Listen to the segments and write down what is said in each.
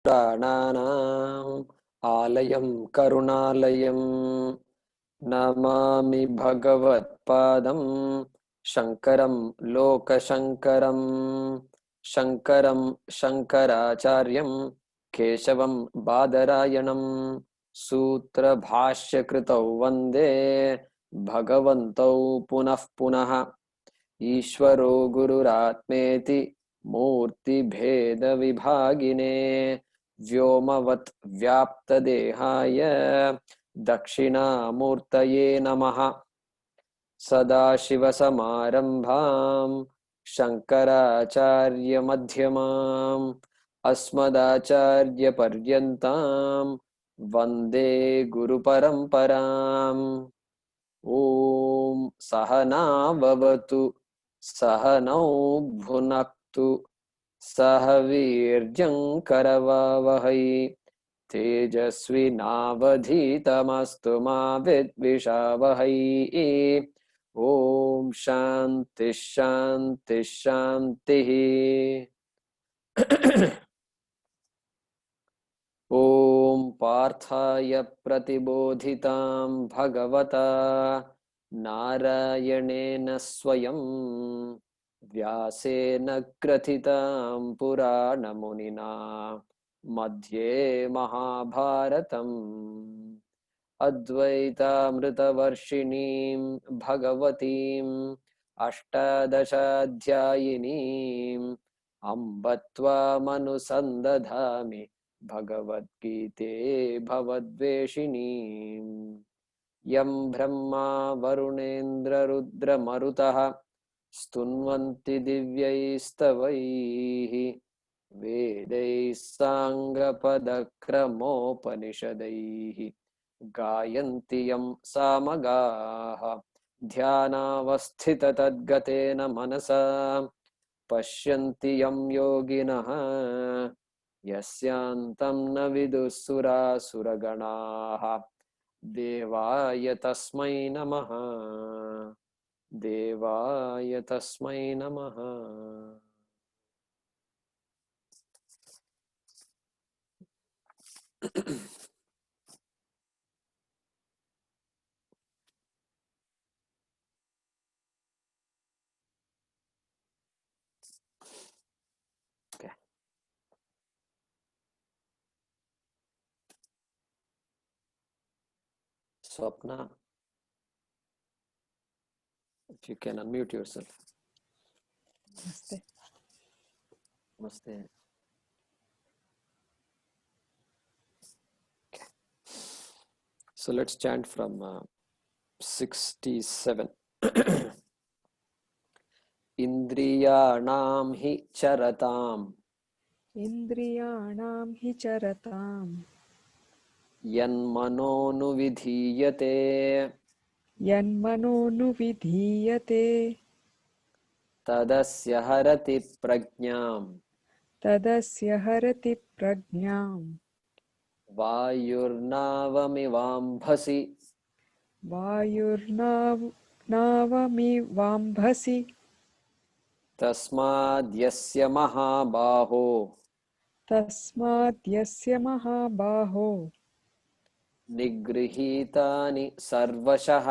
पुराणानाम् आलयं करुणालयं नमामि भगवत्पादं शङ्करं लोकशङ्करं शङ्करं शङ्कराचार्यं केशवं बादरायणं सूत्रभाष्यकृतौ वन्दे भगवन्तौ पुनः पुनः ईश्वरो गुरुरात्मेति मूर्तिभेदविभागिने व्योमवत् व्याप्तदेहाय दक्षिणामूर्तये नमः। सदाशिवसमारम्भां शङ्कराचार्यमध्यमाम् अस्मदाचार्यपर्यन्तां वन्दे गुरुपरम्पराम्। ॐ सहना भवतु सहनौ भुनक्तु सह वीर्यं करवावहै तेजस्विनावधीतमस्तु मा विद्विषावहै। ॐ शान्ति शान्ति शान्तिः। ॐ पार्थाय प्रतिबोधितां भगवता नारायणेन स्वयं व्यासेन ग्रथितां पुराणमुनिना मध्ये महाभारतम् अद्वैतामृतवर्षिणीं भगवतीम् अष्टादशाध्यायिनीम् अम्ब त्वामनुसन्दधामि भगवद्गीते भवद्वेषिणीम्। यं ब्रह्मा वरुणेन्द्ररुद्रमरुतः स्तुन्वन्ति दिव्यैस्तवैः वेदैः साङ्गपदक्रमोपनिषदैः गायन्ति यं सामगाः ध्यानावस्थिततद्गतेन मनसा पश्यन्ति यं योगिनः यस्यान्तं न विदुःसुरासुरगणाः। देवाय तस्मै नमः देवाय तस्मै नमः। Okay. Swapna, if you can unmute yourself. Namaste. Namaste. Okay. So let's chant from 67. Indriyanam hi charatam Indriyanam hi charatam yanmanonu yanmano nuvidhiyate tadasya harati prajñam tadasya harati prajñam vayurnavamivambhasi vayurnavamivambhasi tasmadyasya mahabaho tasmadyasya mahabaho निगृहीतानि सर्वशः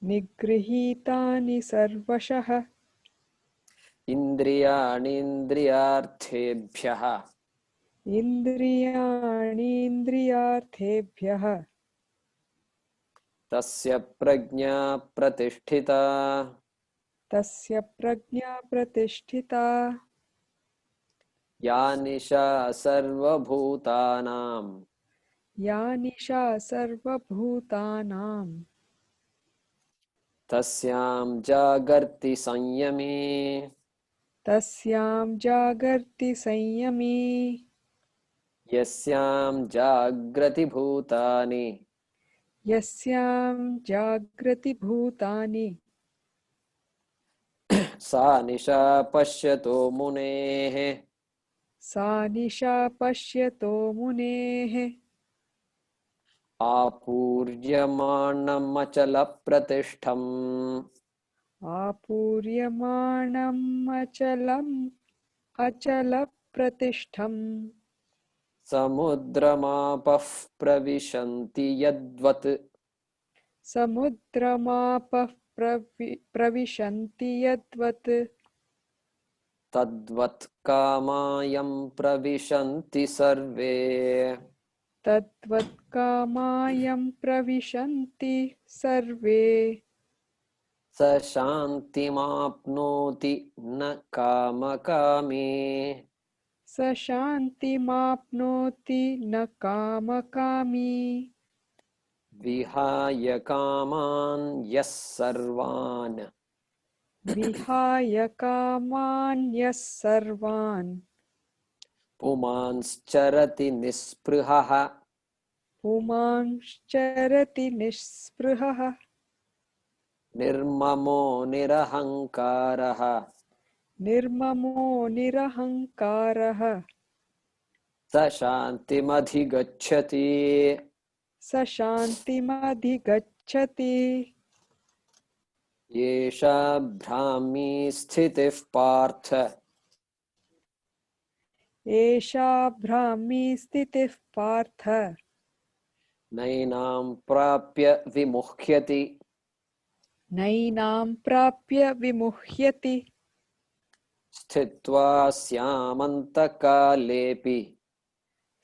nigrihitani sarvashah इन्द्रियाणीन्द्रियार्थेभ्यः indriyanindriyarthebhyah तस्य प्रज्ञा प्रतिष्ठिता tasya prajna pratishtita या निशा सर्वभूतानां या निशा सर्वभूतानां तस्यां जागर्ति संयमी तस्यां जागर्ति संयमी यस्यां जाग्रति भूतानि यस्यां जागृति भूतानि सा निशा पश्यतो मुनेः सा निशा पश्यतो मुनेः आपूर्यमाणमचलप्रतिष्ठम् आपूर्यमाणम् अचलप्रतिष्ठम् समुद्रमापः प्रविशन्ति यद्वत् समुद्रमापः प्रविशन्ति यद्वत् तद्वत् कामायं प्रविशन्ति सर्वे तद्वत् कामायं प्रविशन्ति सर्वे स शान्तिमाप्नोति न कामकामी स शान्तिमाप्नोति न कामकामी विहाय कामान् यः सर्वान् विहाय कामान् यः सर्वान् पुमांश्चरति निःस्पृहः पुमांश्चरति निःस्पृहः निर्ममो निरहङ्कारः निर्ममो निरहङ्कारः स शान्तिमधिगच्छति स शान्तिमधिगच्छति एषा भ्रामी स्थितिः पार्थ एषा भ्रामी स्थितिः पार्थ नैनां प्राप्य विमुह्यति नैनां प्राप्य विमुह्यति स्थित्वा स्यामन्तकालेऽपि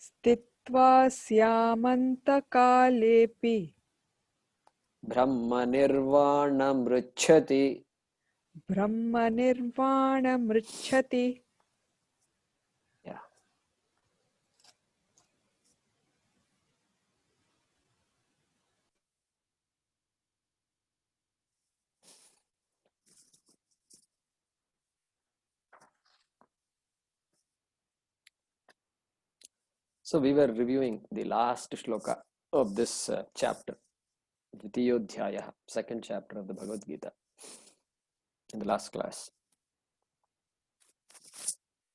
स्थित्वा स्यामन्तकालेऽपि ब्रह्मनिर्वाणमृच्छति ब्रह्मनिर्वाणमृच्छति Yeah. So we were reviewing the last shloka of this chapter, Dvitiyodhyaya, second chapter of the Bhagavad Gita, in the last class.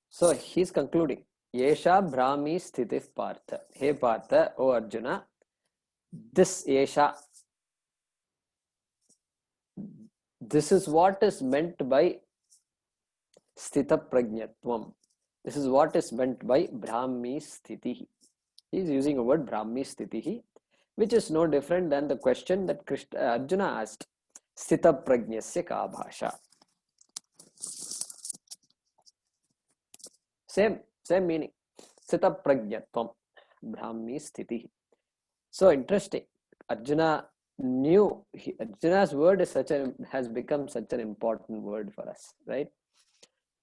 So he's concluding, Yesha Brahmi Sthiti Partha. Hey Partha, O Arjuna, this Yesha, this is what is meant by Sthita Prajnatvam. This is what is meant by Brahmi Sthiti. He is using a word Brahmi Sthiti, which is no different than the question that Arjuna asked, Sthita Prajnasya ka bhasha. Same meaning. Sthita Prajnatvam, Brahmi Sthiti. So interesting. Arjuna knew, Arjuna's word is has become such an important word for us, right?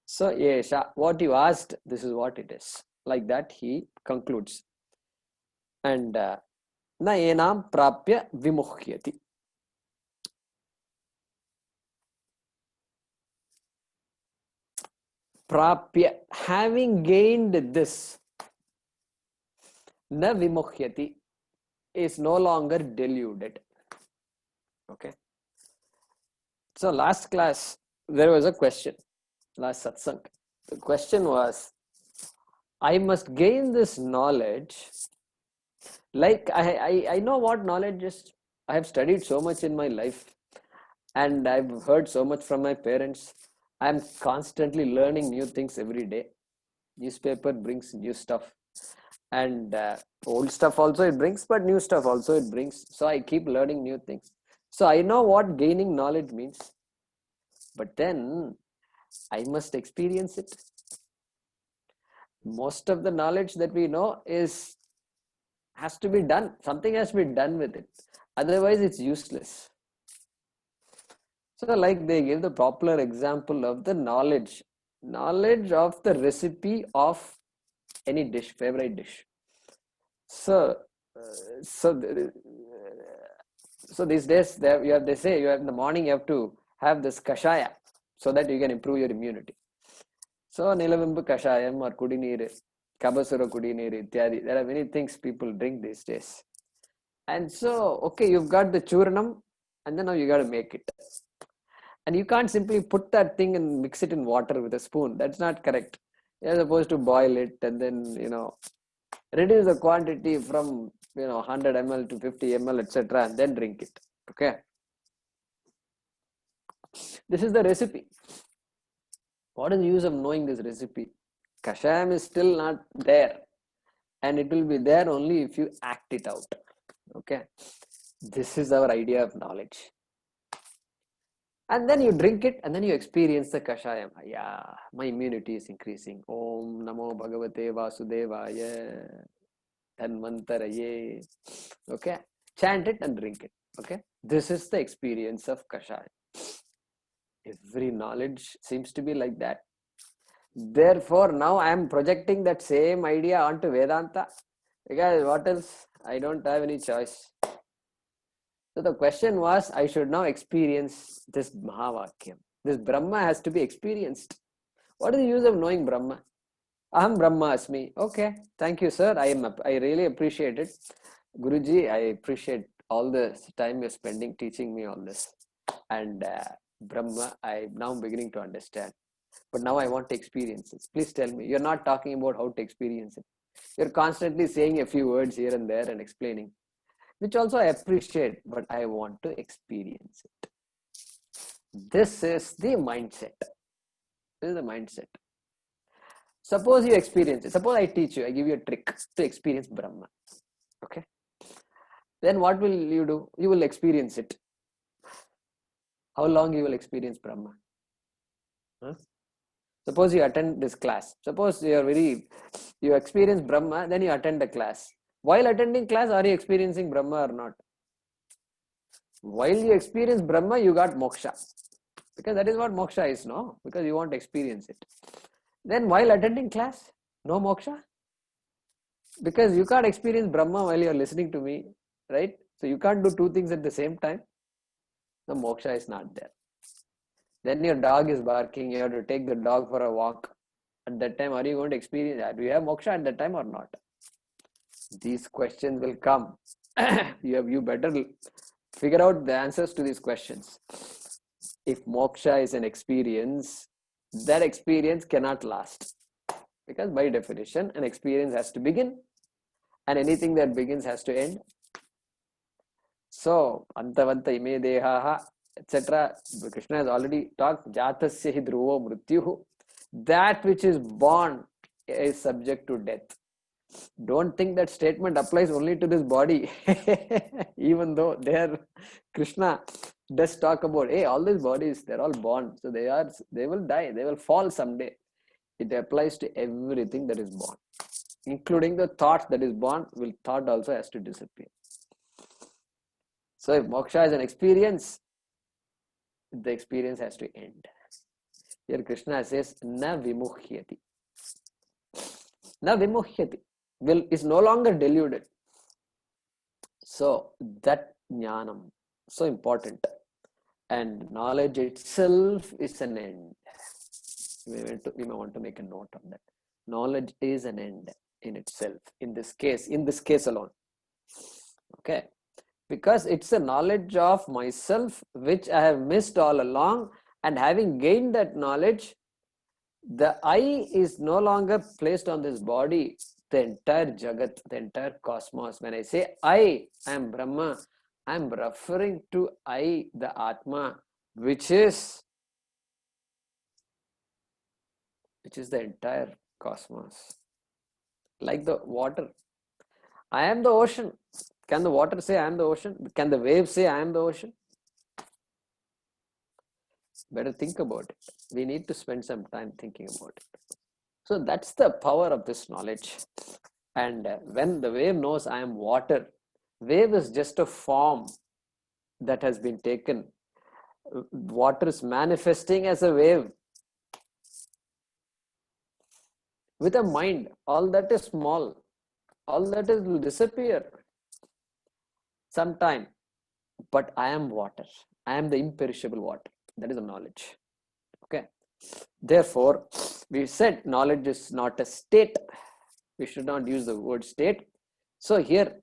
So, Yesha, what you asked, this is what it is. Like that, he concludes. And na enam prapya vimuhyati. Prapya, having gained this, na vimuhyati, is no longer deluded. Okay. So, last class, there was a question. Last satsang. The question was, I must gain this knowledge. Like I know what knowledge is. I have studied so much in my life and I've heard so much from my parents. I'm constantly learning new things every day. Newspaper brings new stuff and old stuff also it brings, but new stuff also it brings. So I keep learning new things. So I know what gaining knowledge means. But then I must experience it. Most of the knowledge that we know has to be done. Something has to be done with it. Otherwise, it's useless. So, like they give the popular example of the knowledge of the recipe of any dish, favorite dish. So these days they say you have in the morning you have to have this kashaya so that you can improve your immunity. So nilavimbu kashayam or kudinir, kabasura kudinir ityadi. There are many things people drink these days. And so, okay, you've got the churnam and then now you got to make it. And you can't simply put that thing and mix it in water with a spoon. That's not correct. You're supposed to boil it and then, reduce the quantity from, 100 ml to 50 ml, etc. and then drink it. Okay. This is the recipe. What is the use of knowing this recipe? Kashayam is still not there. and it will be there only if you act it out. Okay, this is our idea of knowledge. And then you drink it, and then you experience the kashayam. Yeah, my immunity is increasing. Om Namo Bhagavate Vasudevaya Dhanvantaraye. Okay, chant it and drink it. Okay, this is the experience of kashayam. Every knowledge seems to be like that. Therefore, now I am projecting that same idea onto Vedanta, because what else? I don't have any choice. So the question was, I should now experience this Mahavakyam. This Brahma has to be experienced. What is the use of knowing Brahma? Aham Brahma Asmi. Okay, thank you, sir. I really appreciate it. Guruji, I appreciate all the time you're spending teaching me all this. And Brahma, I'm now beginning to understand. But now I want to experience it. Please tell me. You're not talking about how to experience it. You're constantly saying a few words here and there and explaining, which also I appreciate, but I want to experience it. This is the mindset. This is the mindset. Suppose you experience it. Suppose I teach you, I give you a trick to experience Brahma. Okay. Then what will you do? You will experience it. How long you will experience Brahma? Huh? Suppose you attend this class. Suppose you experience Brahma, then you attend the class. While attending class, are you experiencing Brahma or not? While you experience Brahma, you got moksha. Because that is what moksha is, no? Because you want to experience it. Then while attending class, no moksha? Because you can't experience Brahma while you're listening to me, right? So you can't do two things at the same time. The moksha is not there. Then your dog is barking, you have to take the dog for a walk. At that time, are you going to experience that? Do you have moksha at that time or not? These questions will come. You better figure out the answers to these questions. If moksha is an experience, that experience cannot last. Because by definition, an experience has to begin, and anything that begins has to end. So, antavanta ime dehaha, etc. Krishna has already talked, jatasya hi dhruvo mrityuhu. That which is born is subject to death. Don't think that statement applies only to this body. Even though there Krishna does talk about, hey, all these bodies, they're all born. So they will die, they will fall someday. It applies to everything that is born, including the thought that is born. Thought also has to disappear. So if moksha is an experience, the experience has to end. Here Krishna says, na vimuhyati. Na vimuhyati is no longer deluded. So that jnanam, so important. And knowledge itself is an end. We may want to make a note on that. Knowledge is an end in itself, in this case alone. Okay. Because it's a knowledge of myself which I have missed all along, and having gained that knowledge, the I is no longer placed on this body. The entire Jagat, the entire cosmos. When I say I am Brahma, I am referring to I, the Atma, which is the entire cosmos. Like the water. I am the ocean. Can the water say I am the ocean? Can the wave say I am the ocean? Better think about it. We need to spend some time thinking about it. So that's the power of this knowledge. And when the wave knows I am water, wave is just a form that has been taken. Water is manifesting as a wave. With a mind, all that is small, all that is will disappear sometime. But I am water. I am the imperishable water. That is the knowledge. Okay. Therefore, we said knowledge is not a state. We should not use the word state. So here,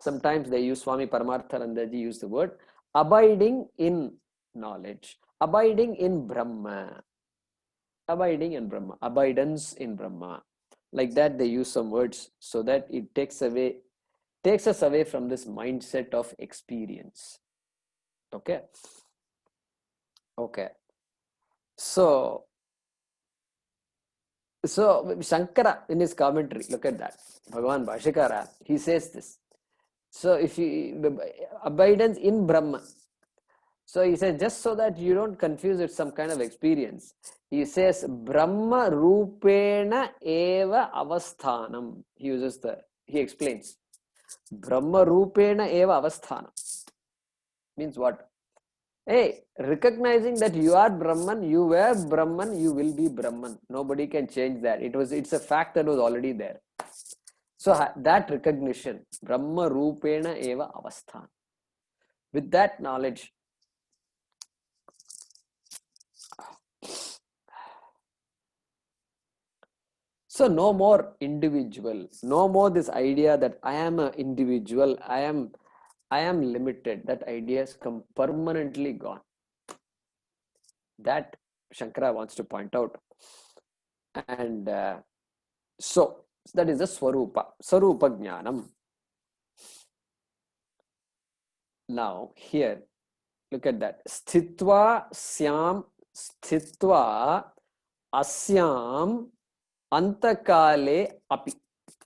sometimes they use Swami Paramarthanandaji use the word abiding in knowledge, abiding in Brahma, abiding in Brahma, abidance in Brahma. Like that, they use some words so that it takes us away from this mindset of experience. Okay. Okay. So So Shankara in his commentary, look at that. Bhagavan Bhashikara, he says this. So if you abidance in Brahman. So he says, just so that you don't confuse it some kind of experience. He says, Brahma Rupena Eva Avasthanam. He explains. Brahma Rupena Eva Avasthanam. Means what? Hey, recognizing that you are Brahman, you were Brahman, you will be Brahman. Nobody can change that. It's a fact that was already there. So that recognition, Brahma Rupena Eva Avasthan. With that knowledge, so no more individual, no more this idea that I am an individual, I am limited. That idea has come permanently gone. That Shankara wants to point out. And so that is the Swarupa Jnanam. Now here, look at that. Sthitva Syam Sthitva Asyam Antakale Api.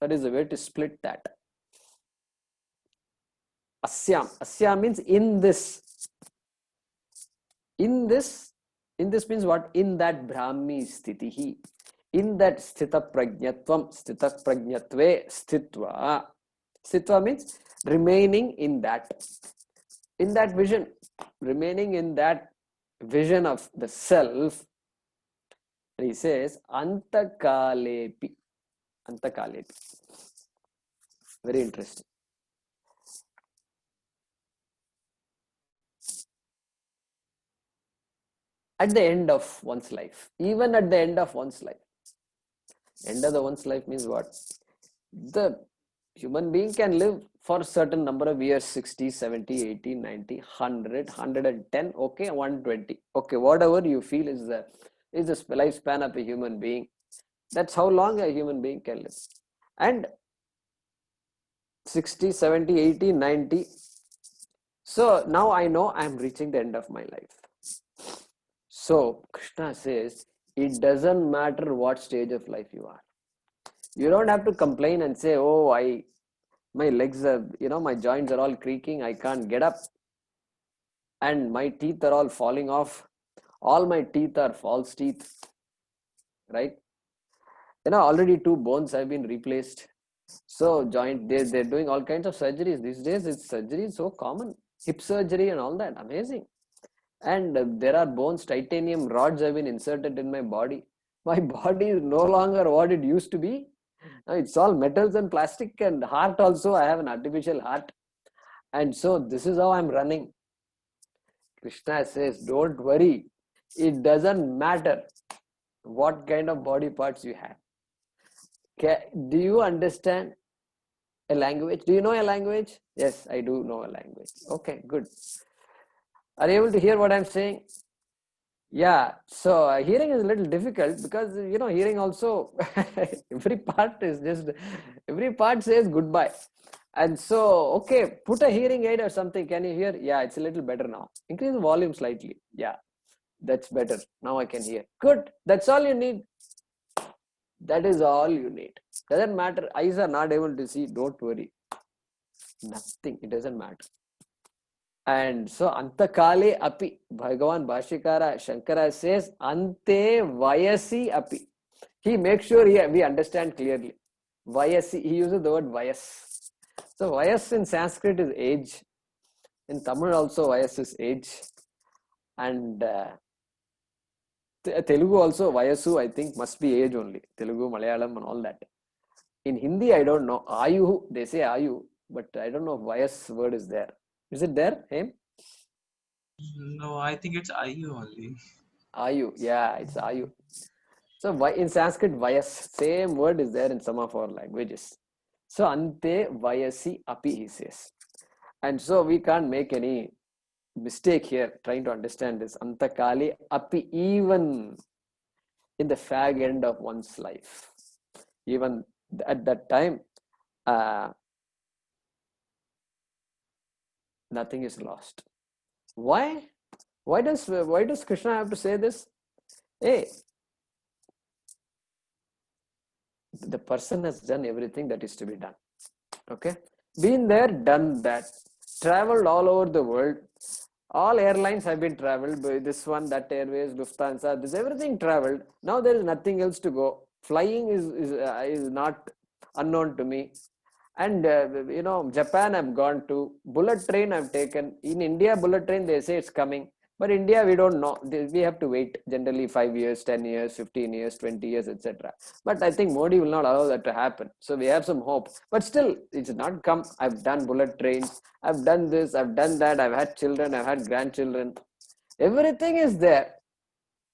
That is the way to split that. Asyam means in this. In this means what? In that Brahmi Sthitihi. In that Sthita Prajnatvam, Sthita Prajnatve, Sthitva. Sthitva means remaining in that. In that vision. Remaining in that vision of the self. He says, Antakalepi. Antakalepi. Very interesting. At the end of one's life. Even at the end of one's life. End of one's life means what? The human being can live for a certain number of years, 60, 70, 80, 90, 100, 110, okay, 120. Okay, whatever you feel is the lifespan of a human being. That's how long a human being can live. And 60, 70, 80, 90. So now I know I'm reaching the end of my life. So Krishna says, it doesn't matter what stage of life you are. You don't have to complain and say, oh, my legs are, my joints are all creaking. I can't get up. And my teeth are all falling off. All my teeth are false teeth. Right? Already 2 bones have been replaced. So they're doing all kinds of surgeries. These days, surgery is so common. Hip surgery and all that. Amazing. And there are bones, titanium rods have been inserted in my body. My body is no longer what it used to be. It's all metals and plastic, and heart also. I have an artificial heart. And so this is how I'm running. Krishna says, don't worry. It doesn't matter what kind of body parts you have. Do you understand a language? Do you know a language? Yes, I do know a language. Okay, good. Are you able to hear what I'm saying? Yeah, so hearing is a little difficult because hearing also every part says goodbye. And so, okay, put a hearing aid or something. Can you hear? Yeah, it's a little better now. Increase the volume slightly. Yeah, that's better. Now I can hear. Good. That's all you need. That is all you need. Doesn't matter. Eyes are not able to see. Don't worry. Nothing. It doesn't matter. And so Antakale api, Bhagavan Bhashikara Shankara says, Ante Vayasi api. He makes sure we understand clearly. Vayasi, he uses the word Vayas. So Vayas in Sanskrit is age. In Tamil also Vayas is age. And Telugu also Vayasu, I think, must be age only. Telugu, Malayalam and all that. In Hindi, I don't know. Ayu, they say Ayu, but I don't know if Vayas word is there. Is it there? Hey? No, I think it's IU only. Ayu, yeah, it's Ayu. So in Sanskrit, Vayas, same word is there in some of our languages. So Ante Vayasi api, he says. And so we can't make any mistake here trying to understand this. Antakali api, even in the fag end of one's life. Even at that time, nothing is lost. Why? Why does Krishna have to say this? Hey, The person has done everything that is to be done. Okay, been there, done that, traveled all over the world. All airlines have been traveled by this one, that airways, Lufthansa, this everything traveled. Now there is nothing else to go. Flying is not unknown to me. And Japan I've gone to. Bullet train I've taken. In India, bullet train they say it's coming. But India, we don't know. We have to wait generally 5 years, 10 years, 15 years, 20 years, etc. But I think Modi will not allow that to happen. So we have some hope. But still, it's not come. I've done bullet trains. I've done this. I've done that. I've had children. I've had grandchildren. Everything is there.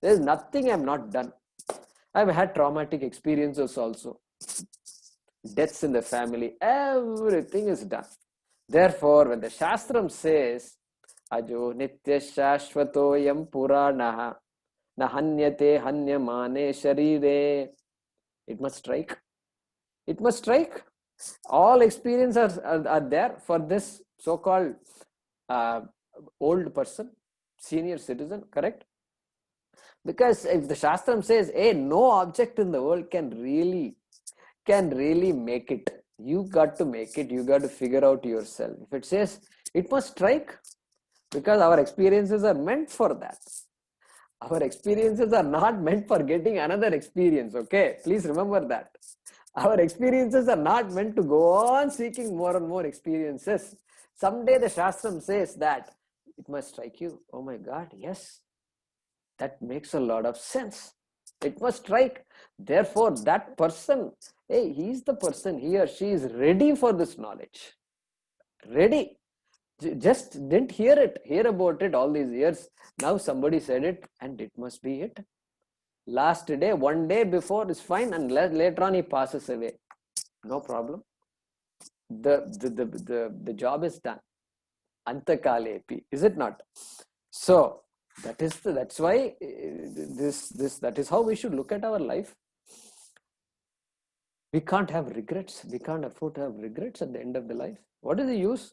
There's nothing I've not done. I've had traumatic experiences also. Deaths in the family. Everything is done. Therefore, when the Shastram says, Ajo nitya shashvatoyam puranaha nahanyate hanyamane sharire, it must strike. It must strike. All experiences are there for this so-called old person, senior citizen, correct? Because if the Shastram says, hey, no object in the world can really make it, you got to make it, you got to figure out yourself. If it says it must strike, because our experiences are meant for that. Our experiences are not meant for getting another experience, okay? Please remember that. Our experiences are not meant to go on seeking more and more experiences. Someday the Shastram says that it must strike you. Oh my God, yes. That makes a lot of sense. It must strike. Therefore, that person, hey, he's the person, he or she is ready for this knowledge. Ready. Just didn't hear about it all these years. Now somebody said it and it must be it. Last day, one day before is fine, and later on he passes away. No problem. The job is done. Antakalepi, is it not? So that's why that is how we should look at our life. We can't have regrets. We can't afford to have regrets at the end of the life. What is the use?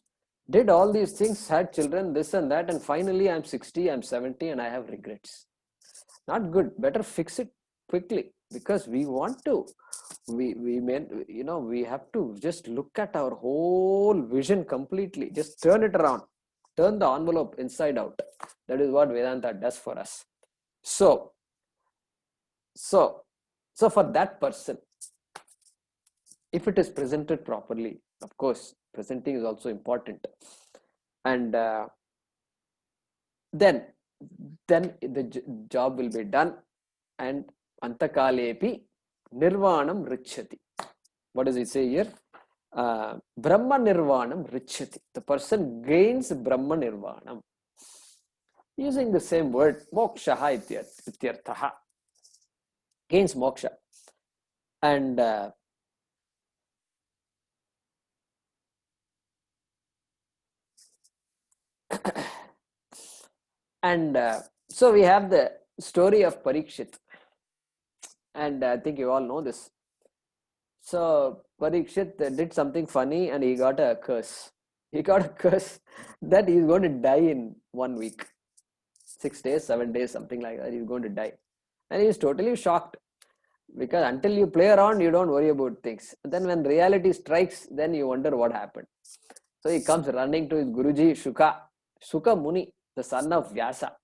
Did all these things, had children, this and that, and finally I'm 60, I'm 70, and I have regrets. Not good. Better fix it quickly, because we want to. We have to just look at our whole vision completely. Just turn it around. Turn the envelope inside out. That is what Vedanta does for us. So for that person, if it is presented properly, of course, presenting is also important. And then the job will be done, and antakalepi nirvanam richati. What does it say here? Brahma nirvanam richati. The person gains Brahma nirvanam. Using the same word, mokshaha ityarthaha. Gains moksha. And so we have the story of Parikshit, and I think you all know this. So Parikshit did something funny and he got a curse. He got a curse that he's going to die in 1 week, 6 days, 7 days, something like that. He's going to die, and he's totally shocked, because until you play around, you don't worry about things. And then when reality strikes, then you wonder what happened. So he comes running to his Guruji Shuka Muni, the son of Vyasa,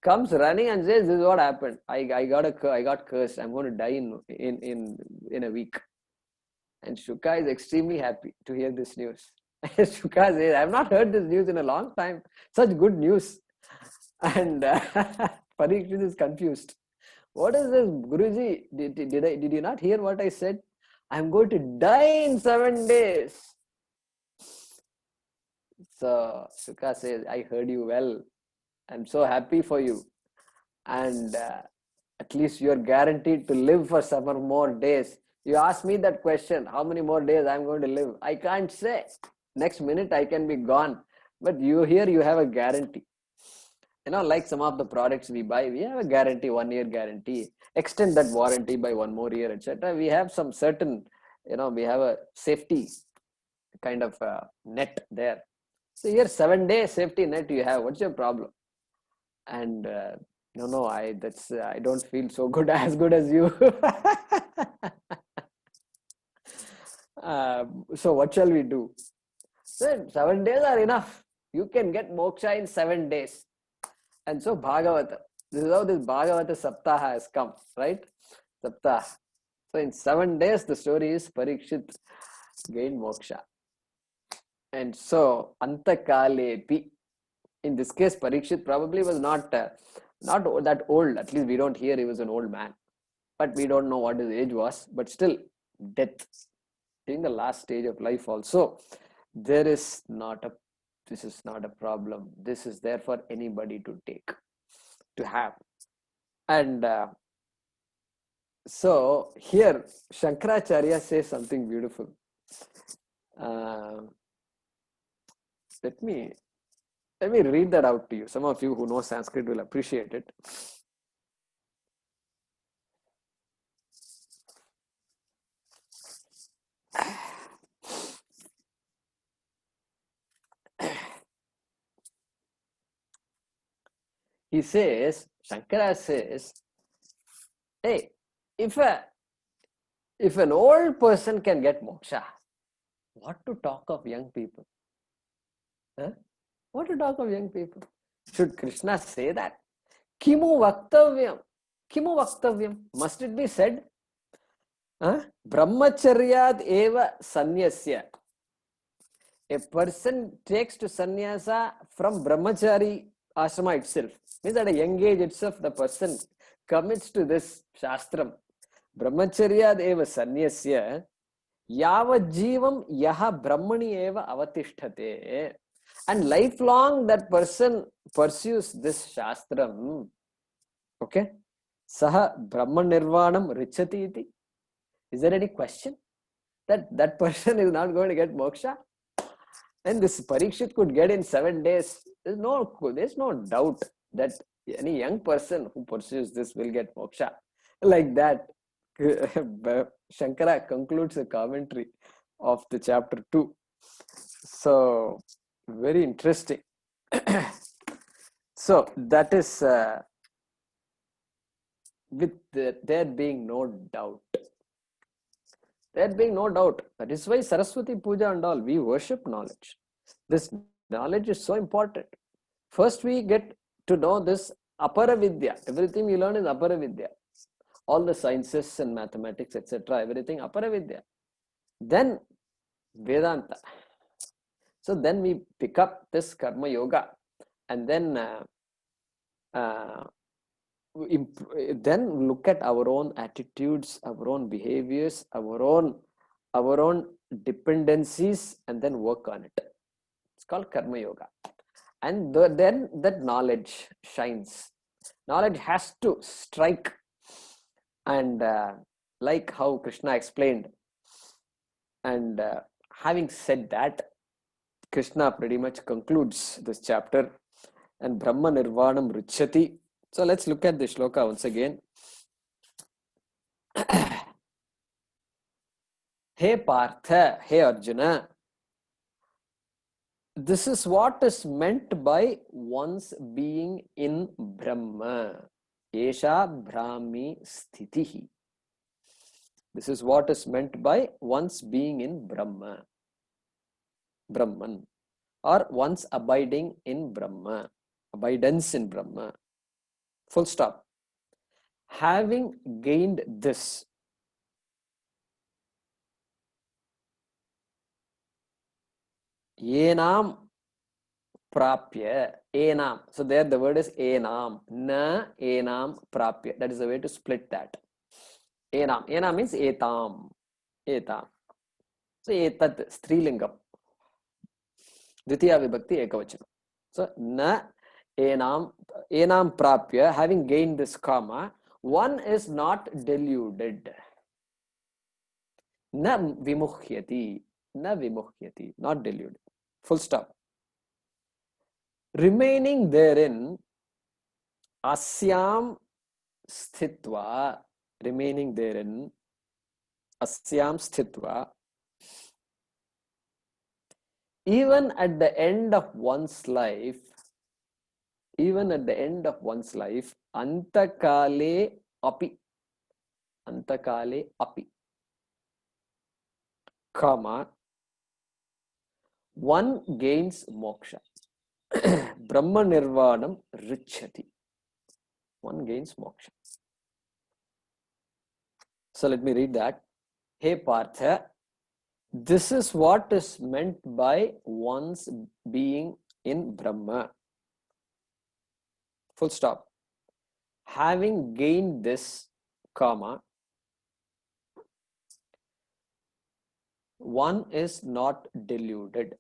comes running and says, "This is what happened. I got cursed. I'm going to die in a week." And Shuka is extremely happy to hear this news. Shuka says, "I've not heard this news in a long time. Such good news." And Parikshit is confused. What is this, Guruji? Did you not hear what I said? I'm going to die in 7 days. So Shuka says, I heard you well. I'm so happy for you. And at least you're guaranteed to live for some more days. You ask me that question, how many more days I'm going to live? I can't say. Next minute I can be gone. But you have a guarantee. Like some of the products we buy, we have a guarantee, 1 year guarantee. Extend that warranty by 1 more year, etc. We have some certain, we have a safety kind of net there. So here 7 days safety net you have. What's your problem? And no, I don't feel so good, as good as you. So what shall we do? Then 7 days are enough. You can get moksha in 7 days. And so Bhagavata, this is how this Bhagavata Saptaha has come, right? Saptaha. So in 7 days, the story is Parikshit gained moksha. And so Antakalepi, in this case, Parikshit probably was not that old. At least we don't hear he was an old man. But we don't know what his age was. But still, death, during the last stage of life also, this is not a problem. This is there for anybody to take, to have. And so here Shankaracharya says something beautiful. Let me read that out to you. Some of you who know Sanskrit will appreciate it. He says, Shankara says, hey, if an old person can get moksha, what to talk of young people? Huh? What to talk of young people? Should Krishna say that? Kimu vaktavyam? Kimu vaktavyam? Must it be said? Brahmacharyad eva sanyasya. A person takes to sannyasa from brahmachari ashrama itself. Means at a young age itself, the person commits to this shastram. Brahmacharyad eva sanyasya yavajivam yaha brahmani eva avatisthate. And lifelong that person pursues this shastram. Okay? Saha brahma nirvanam richati iti. Is there any question that person is not going to get moksha? And this Parikshit could get in 7 days. There's no doubt that any young person who pursues this will get moksha. Like that, Shankara concludes the commentary of the chapter 2. So, very interesting. So, that is with there being no doubt. There being no doubt. That is why Saraswati Puja and all, we worship knowledge. This knowledge is so important. First, we get to know this Apara Vidya. Everything we learn is Apara Vidya. All the sciences and mathematics, etc., everything Apara Vidya. Then Vedanta. So then we pick up this Karma Yoga, and then look at our own attitudes, our own behaviors, our own dependencies, and then work on it. It's called Karma Yoga. And then that knowledge shines. Knowledge has to strike. And like how Krishna explained. And having said that, Krishna pretty much concludes this chapter. And Brahma Nirvanam Richati. So let's look at the shloka once again. Hey Partha, hey Arjuna. This is what is meant by one's being in Brahma. Esha Brahmi Sthitihi. This is what is meant by one's being in Brahma. Brahman. Or one's abiding in Brahma. Abidance in Brahma. Full stop. Having gained this, enam prapya, enam. So there the word is enam. Na enam prapya. That is the way to split that. Enam. Enam means etam. Etam. So etat, strilingam. Dvitiya vibhakti ekavachanam. So na enam prapya, having gained this karma, one is not deluded. Na vimuhyati, not deluded. Full stop. Remaining therein, asyam sthitva, remaining therein, asyam sthitva, even at the end of one's life, antakale api, comma, one gains moksha. Brahma nirvanam richati. One gains moksha. So let me read that. Hey Partha, this is what is meant by one's being in Brahma. Full stop. Having gained this, comma, one is not deluded.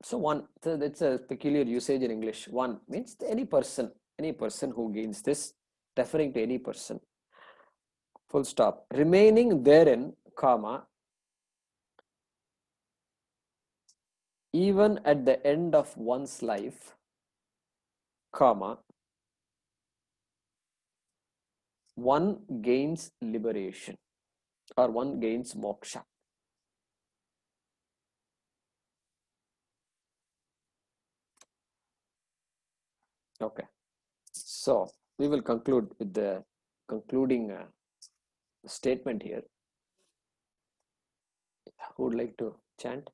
So one, so that's a peculiar usage in English. One means any person who gains this, referring to any person. Full stop. Remaining therein, comma, even at the end of one's life, comma, one gains liberation or one gains moksha. Okay, so we will conclude with the concluding statement here. Who would like to chant?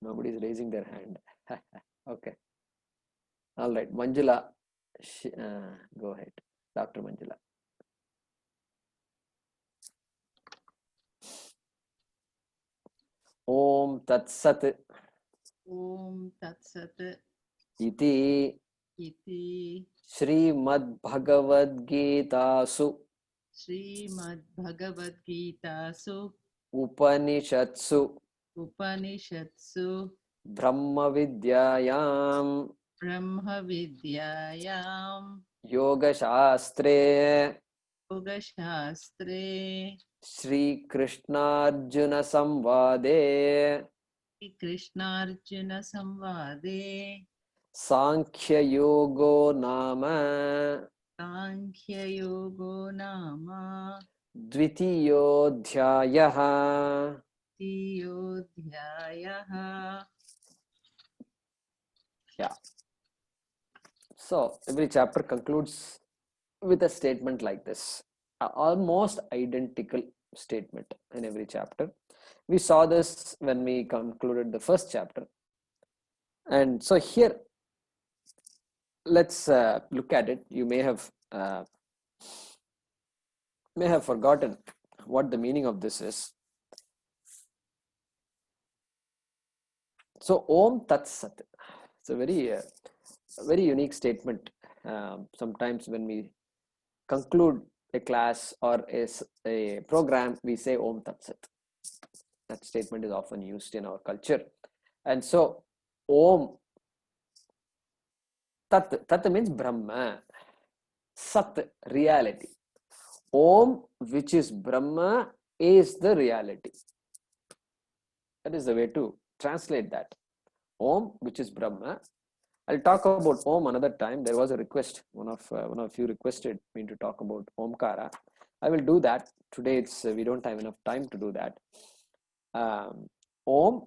Nobody is raising their hand. Okay. All right. Manjula, go ahead. Dr. Manjula. Om Tat Sat Om Tat Sat Iti Iti Srimad Bhagavad Gitasu Srimad Bhagavad Gitasu Upanishatsu Upanishatsu Brahma Vidyayam Brahma Vidyayam Yoga Shastre Yoga Shastre Shri Krishna Arjuna Samvade Krishna Arjuna Samvade Sankhya Yogo Nama Sankhya Yogo Nama Dvitiyodhyayah. Tiyodhyayaha. Yeah. So every chapter concludes with a statement like this, almost identical statement in every chapter. We saw this when we concluded the first chapter, and so here let's look at it. You may have forgotten what the meaning of this is. So Om Tat Sat. It's a very unique statement. Sometimes when we conclude a class or a program, we say Om Tat Sat. That statement is often used in our culture. And so Om Tat means Brahma. Sat, reality. Om, which is Brahma, is the reality. That is the way to translate that. Om, which is Brahma. I'll talk about Om another time. There was a request. One of you requested me to talk about Omkara. I will do that. Today we don't have enough time to do that. Om,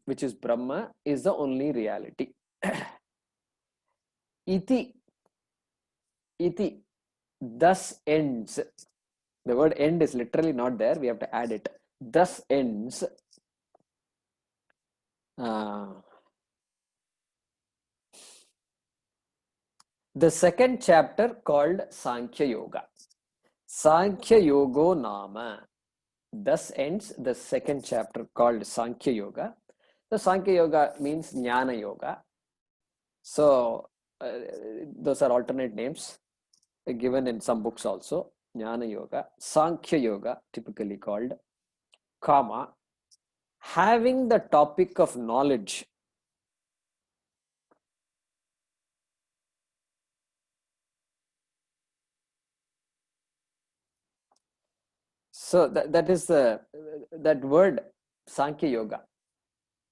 which is Brahma, is the only reality. Iti, thus ends. The word end is literally not there. We have to add it. Thus ends. The second chapter called Sankhya Yoga. Sankhya Yogo Nama. Thus ends the second chapter called Sankhya Yoga. The Sankhya Yoga means Jnana Yoga. So those are alternate names given in some books also. Jnana Yoga, Sankhya Yoga, typically called, comma, having the topic of knowledge. So that is that word Sankhya Yoga.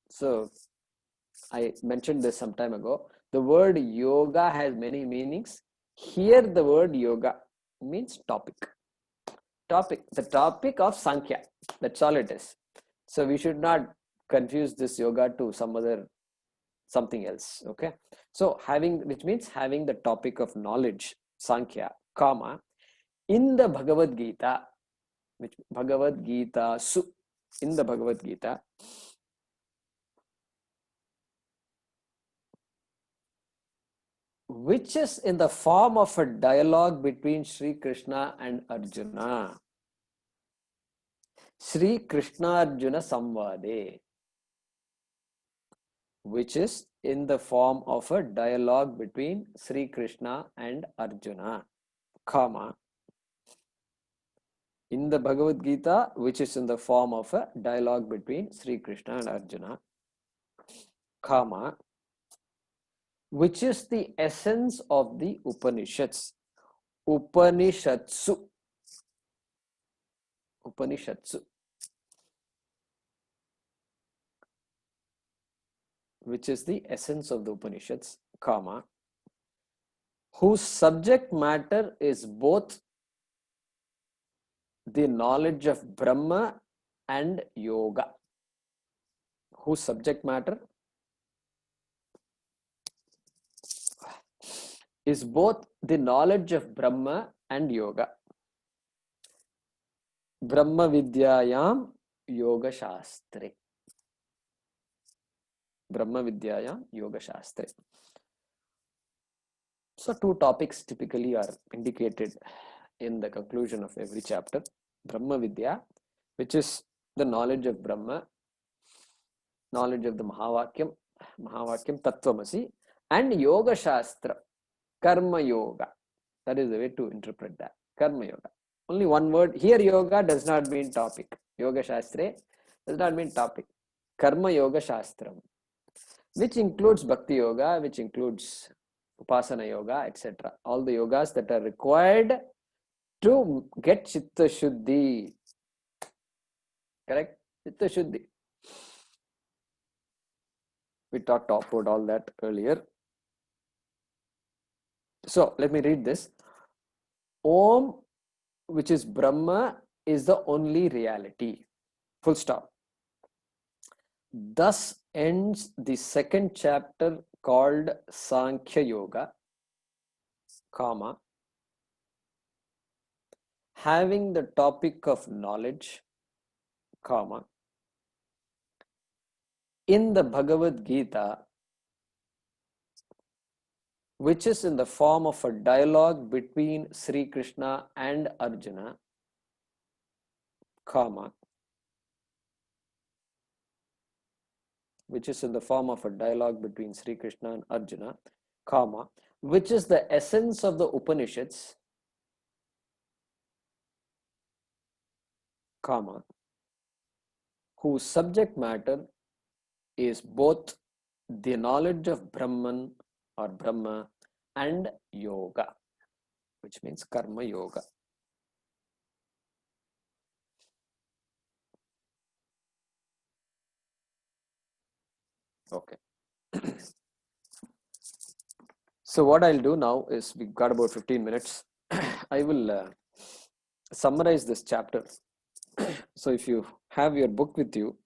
So I mentioned this some time ago. The word yoga has many meanings. Here the word yoga means topic. The topic of Sankhya. That's all it is. So we should not confuse this yoga to some other something else. Okay, so which means having the topic of knowledge, Sankhya, comma, in the Bhagavad Gita, which Bhagavad Gita su, in the Bhagavad Gita, which is in the form of a dialogue between Sri Krishna and Arjuna. Sri Krishna Arjuna Samvade, which is in the form of a dialogue between Sri Krishna and Arjuna, comma, in the Bhagavad Gita, which is in the form of a dialogue between Sri Krishna and Arjuna, comma, which is the essence of the Upanishads. Upanishatsu. Upanishatsu. Which is the essence of the Upanishads, comma, whose subject matter is both the knowledge of Brahma and Yoga. Whose subject matter is both the knowledge of Brahma and Yoga. Brahma Vidyayam Yoga Shastre. Brahma Vidyayam Yoga Shastre. So two topics typically are indicated in the conclusion of every chapter. Brahma Vidya, which is the knowledge of Brahma, knowledge of the Mahavakyam Tattvamasi, and Yoga Shastra, Karma Yoga. That is the way to interpret that. Karma Yoga. Only one word. Here Yoga does not mean topic. Yoga Shastra does not mean topic. Karma Yoga Shastram, which includes Bhakti Yoga, which includes Upasana Yoga, etc. All the yogas that are required to get Chitta Shuddhi. Correct? Chitta Shuddhi. We talked about all that earlier. So let me read this. Om, which is Brahma, is the only reality. Full stop. Thus ends the second chapter called Sankhya Yoga, comma, having the topic of knowledge, comma, in the Bhagavad Gita, which is in the form of a dialogue between Sri Krishna and Arjuna, comma, which is in the form of a dialogue between Sri Krishna and Arjuna, comma, which is the essence of the Upanishads, comma, whose subject matter is both the knowledge of Brahman or Brahma and Yoga, which means Karma Yoga. Okay. So what I'll do now is, we've got about 15 minutes. I will summarize this chapter. So if you have your book with you,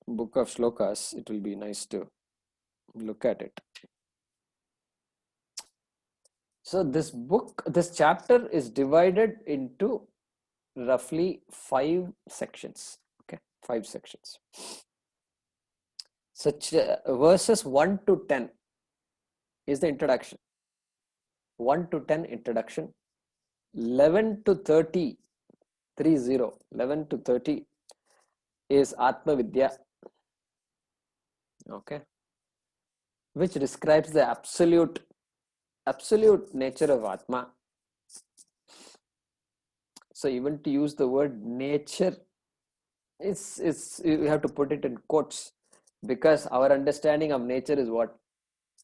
book of shlokas, it will be nice to look at it. So this chapter is divided into roughly 5 sections. Okay, 5 sections. Such verses 1 to 10 is the introduction. 1 to 10 introduction. 11 to 30, 11 to 30 is Atma Vidya. Okay, which describes the absolute nature of Atma. So even to use the word nature, it's you have to put it in quotes, because our understanding of nature is what?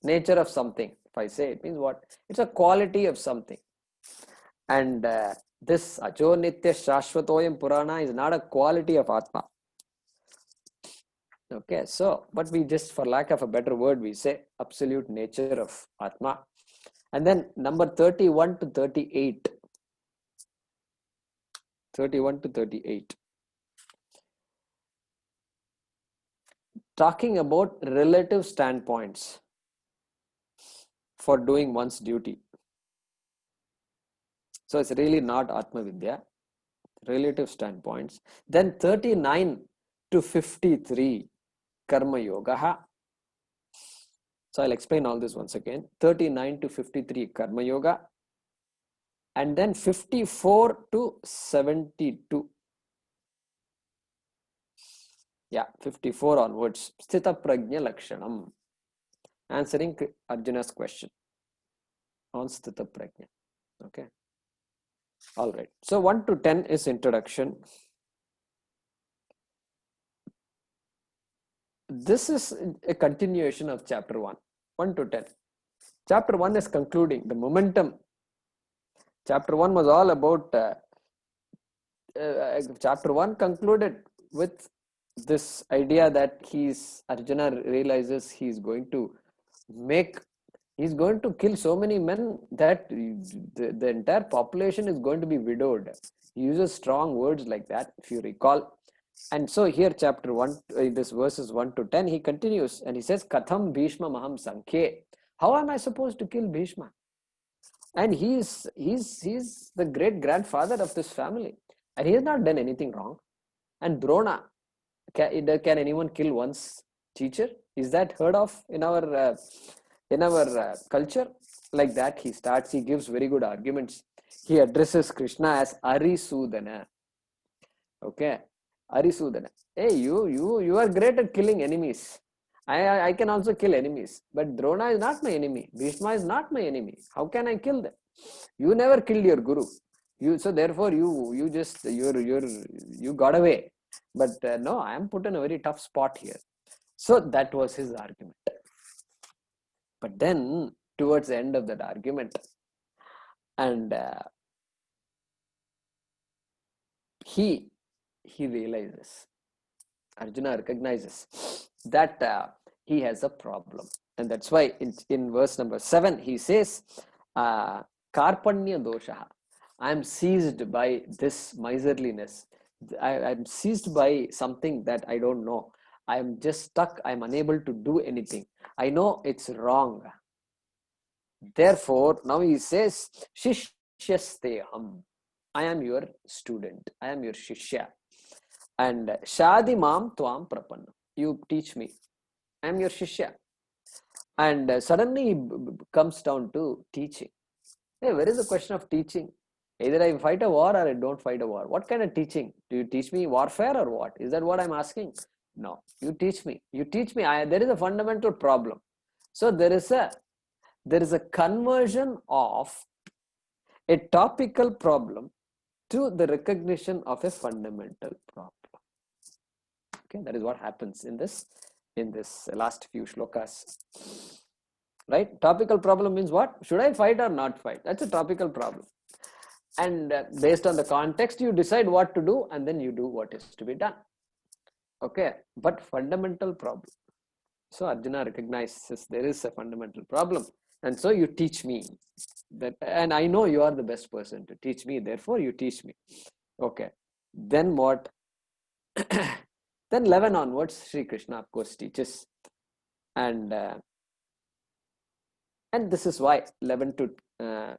Nature of something. If I say, it means what? It's a quality of something. And this Ajo Nitya Shashvatoyam Purana is not a quality of Atma. Okay, so, but we just, for lack of a better word, we say absolute nature of Atma. And then number 31 to 38. 31 to 38. talking about relative standpoints for doing one's duty. So it's really not Atma Vidya, relative standpoints. Then 39 to 53, Karma Yoga. So I'll explain all this once again. 39 to 53, Karma Yoga. And then 54 to 72. Yeah, 54 onwards. Sthita Prajna Lakshanam. Answering Arjuna's question on Sthita Prajna. Okay. All right. So 1 to 10 is introduction. This is a continuation of chapter 1. 1 to 10. Chapter 1 is concluding the momentum. Chapter 1 was all about chapter 1 concluded with this idea that Arjuna realizes he's going to kill so many men that the entire population is going to be widowed. He uses strong words like that, if you recall. And so here chapter 1, this verses 1 to 10, he continues and he says, Katham Bhishma Maham Sankhe. How am I supposed to kill Bhishma? And he's the great grandfather of this family. And he has not done anything wrong. And Drona, can anyone kill one's teacher? Is that heard of in our culture? Like that, he gives very good arguments. He addresses Krishna as Arisudana. Okay, Arisudana. Hey, you are great at killing enemies. I can also kill enemies, but Drona is not my enemy. Bhishma is not my enemy. How can I kill them? You never killed your guru. So therefore you got away. But no, I am put in a very tough spot here. So that was his argument. But then towards the end of that argument, and he realizes, Arjuna recognizes that he has a problem. And that's why in verse number 7, he says, Karpanya dosha. I am seized by this miserliness. I'm seized by something that I don't know. I'm just stuck. I'm unable to do anything. I know it's wrong. Therefore, now he says, Shishyasteham. I am your student. I am your Shishya. And Shadi Mam Tvam Prapanna. You teach me. I am your Shishya. And suddenly he comes down to teaching. Hey, where is the question of teaching? Either I fight a war or I don't fight a war. What kind of teaching? Do you teach me warfare or what? Is that what I'm asking? No, you teach me. You teach me. There is a fundamental problem. So there is a conversion of a topical problem to the recognition of a fundamental problem. Okay, that is what happens in this last few shlokas. Right? Topical problem means what? Should I fight or not fight? That's a topical problem. And based on the context, you decide what to do and then you do what is to be done. Okay, but fundamental problem. So Arjuna recognizes there is a fundamental problem. And so you teach me that, and I know you are the best person to teach me. Therefore, you teach me. Okay. Then what? Then 11 onwards, Sri Krishna, of course, teaches. And this is why 11 to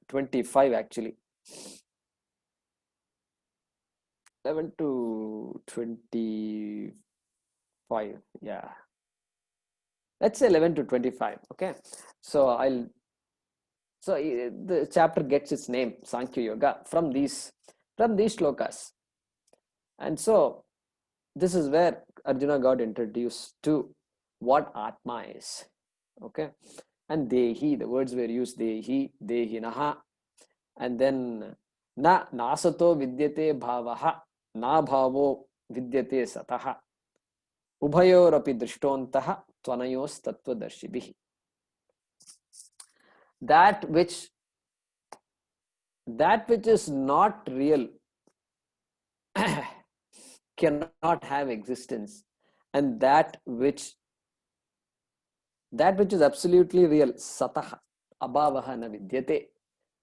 25 actually. 11 to 25. Yeah. Let's say 11 to 25. Okay. So the chapter gets its name, Sankhya Yoga, from these shlokas. And so this is where Arjuna got introduced to what Atma is. Okay. And Dehi, the words were used, Dehi, Dehinaha. And then Nasato vidyate bhavaha, na bhavo vidyate sataha. Ubhayorapi drishtontaha tvanayos tattvadarshibhi. That which is not real cannot have existence, and that which is absolutely real, sataha, abhavaha na vidyate,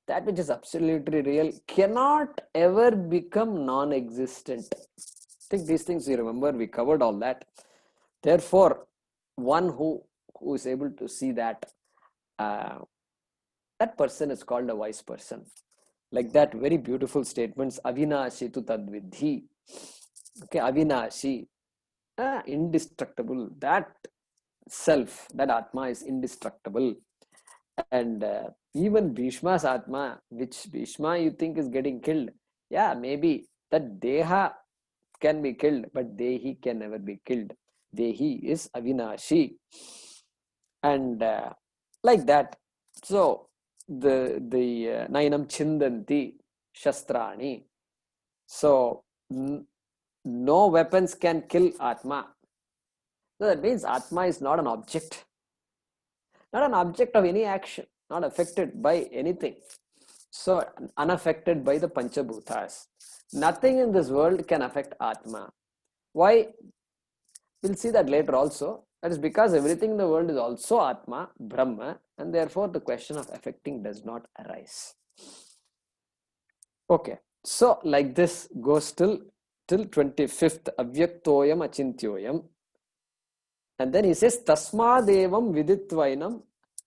that which is absolutely real cannot ever become non-existent. I think these things you remember, we covered all that. Therefore, one who is able to see that, that person is called a wise person. Like that very beautiful statements, avinashi tu tadvidhi. Okay, avinashi, indestructible. That self, that atma is indestructible. And even Bhishma's atma, which Bhishma you think is getting killed, yeah, maybe that deha can be killed, but dehi can never be killed. Dehi is avinashi. And like that. So the nainam chindanti shastrani. So no weapons can kill atma. So that means atma is not an object, not an object of any action, not affected by anything. So unaffected by the panchabhutas. Nothing in this world can affect atma. Why? We'll see that later also. That is because everything in the world is also atma, brahma, and therefore the question of affecting does not arise. Okay, so like this goes till 25th, avyaktoyam achintyoyam. And then he says, tasmadevam viditvainam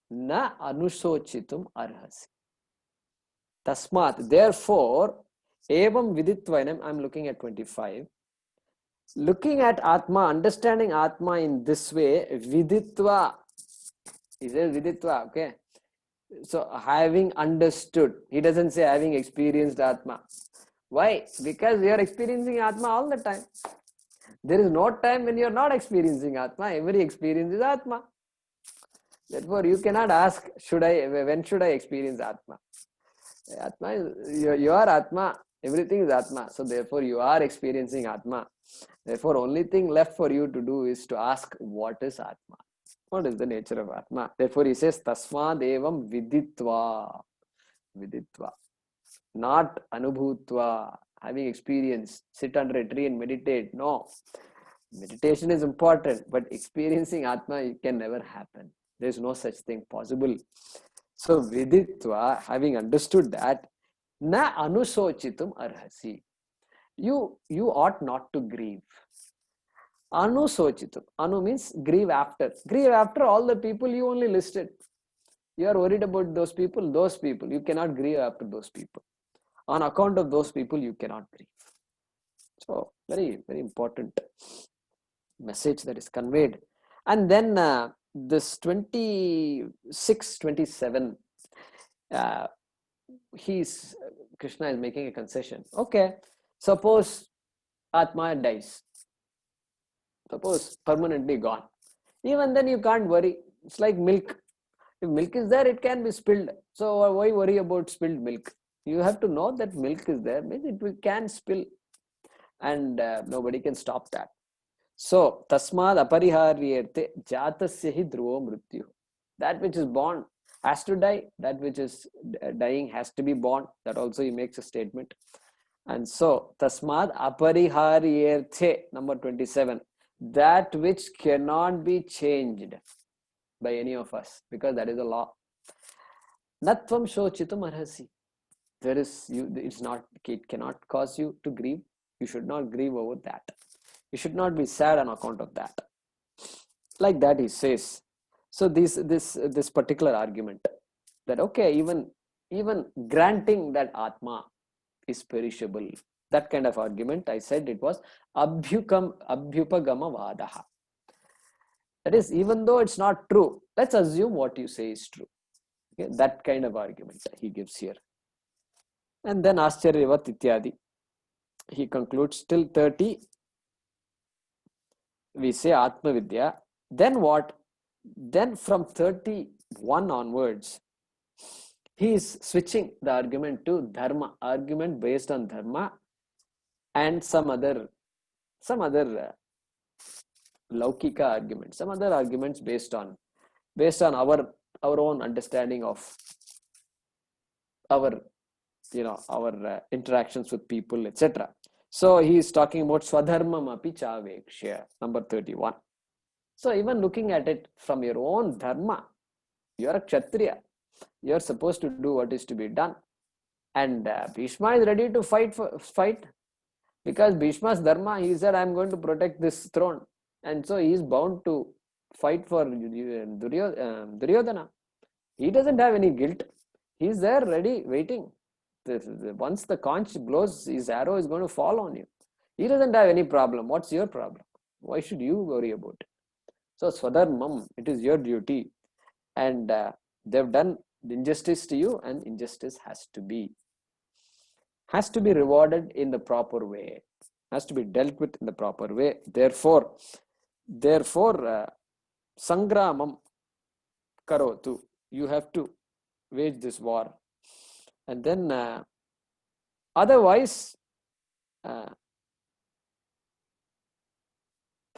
na anusochitum arhasi. Tasmat, therefore, evam viditvainam, I'm looking at 25. Looking at Atma, understanding Atma in this way, viditva, he says viditva, okay? So having understood, he doesn't say having experienced Atma. Why? Because we are experiencing Atma all the time. There is no time when you are not experiencing Atma. Every experience is Atma. Therefore, you cannot ask, when should I experience Atma? Atma is, you are Atma. Everything is Atma. So therefore, you are experiencing Atma. Therefore, only thing left for you to do is to ask, what is Atma? What is the nature of Atma? Therefore, he says, Tasmad evam viditva. Viditva. Not anubhutva. Having experience. Sit under a tree and meditate. No. Meditation is important, but experiencing Atma can never happen. There is no such thing possible. So, viditva, having understood that, na anusochitum arhasi. You ought not to grieve. Anusochitum. Anu means grieve after. Grieve after all the people you only listed. You are worried about those people. You cannot grieve after those people. On account of those people, you cannot grieve. So, very, very important message that is conveyed. And then this 26, 27, Krishna is making a concession. Okay, suppose Atma dies. Suppose permanently gone. Even then you can't worry. It's like milk. If milk is there, it can be spilled. So why worry about spilled milk? You have to know that milk is there, means it can spill, and nobody can stop that. So tasmad apariharyerte jatasya hi dhruvo mrityu. That which is born has to die. That which is dying has to be born. That also he makes a statement. And so tasmad apariharyerte, number 27. That which cannot be changed by any of us, because that is a law. Natvam shochitum arhasi. It cannot cause you to grieve. You should not grieve over that. You should not be sad on account of that. Like that he says. So this particular argument that okay, even granting that Atma is perishable, that kind of argument, I said it was abhyupagama vadaha. That is, even though it's not true, let's assume what you say is true. Okay? That kind of argument he gives here. And then Ascharyavat Ityadi. He concludes till 30. We say Atma Vidya. Then what? Then from 31 onwards, he is switching the argument to Dharma, argument based on Dharma and some other Laukika arguments, some other arguments based on our own understanding of our interactions with people, etc. So he is talking about Swadharmam api chavekshya, number 31. So even looking at it from your own dharma, you are a Kshatriya. You are supposed to do what is to be done. And Bhishma is ready to fight because Bhishma's dharma, he said, I am going to protect this throne. And so he is bound to fight for Duryodhana. He doesn't have any guilt. He's there ready, waiting. Once the conch blows, his arrow is going to fall on you. He doesn't have any problem. What's your problem? Why should you worry about it? So Swadharmam, it is your duty. And they've done injustice to you, and injustice has to be rewarded in the proper way, has to be dealt with in the proper way. Therefore, sangramam karotu, you have to wage this war. And then otherwise,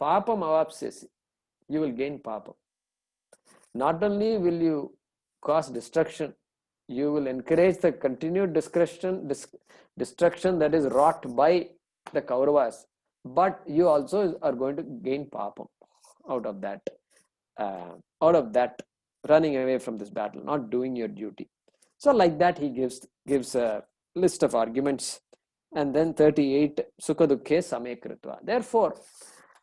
papam avapsyasi, you will gain papam. Not only will you cause destruction, you will encourage the continued destruction that is wrought by the Kauravas, but you also are going to gain papam out of that running away from this battle, not doing your duty. So like that, he gives a list of arguments. And then 38, sukha dukhe same kritva. Therefore,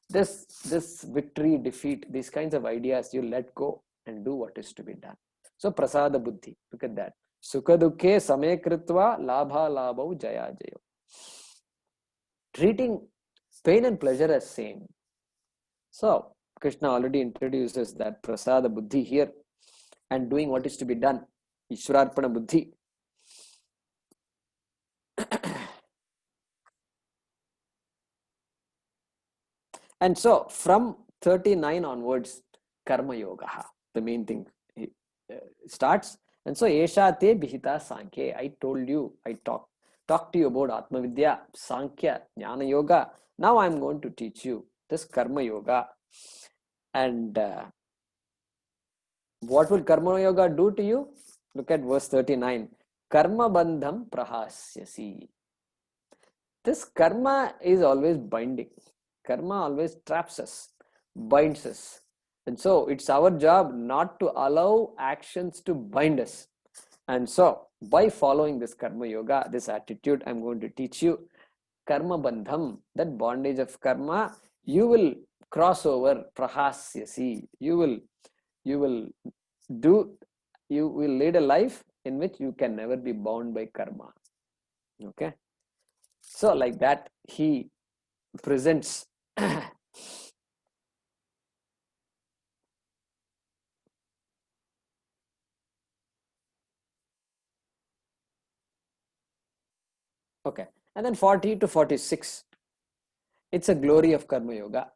this victory, defeat, these kinds of ideas, you let go and do what is to be done. So prasada buddhi, look at that. Sukha dukhe same kritva labha labhau jaya jayo. Treating pain and pleasure as same. So Krishna already introduces that prasada buddhi here, and doing what is to be done. Ishwararpana buddhi. And so from 39 onwards, karma yoga, the main thing starts. And so esha te bihita sankhya. I told you, I talked to you about Atma Vidya, Sankhya, Jnana Yoga. Now I'm going to teach you this karma yoga. And what will karma yoga do to you? Look at verse 39. Karma bandham prahasyasi. This karma is always binding. Karma always traps us, binds us. And so it's our job not to allow actions to bind us. And so by following this karma yoga, this attitude, I'm going to teach you karma bandham, that bondage of karma, you will cross over prahasyasi. You will lead a life in which you can never be bound by karma. Okay. So like that, he presents okay. And then 40 to 46, it's a glory of karma yoga,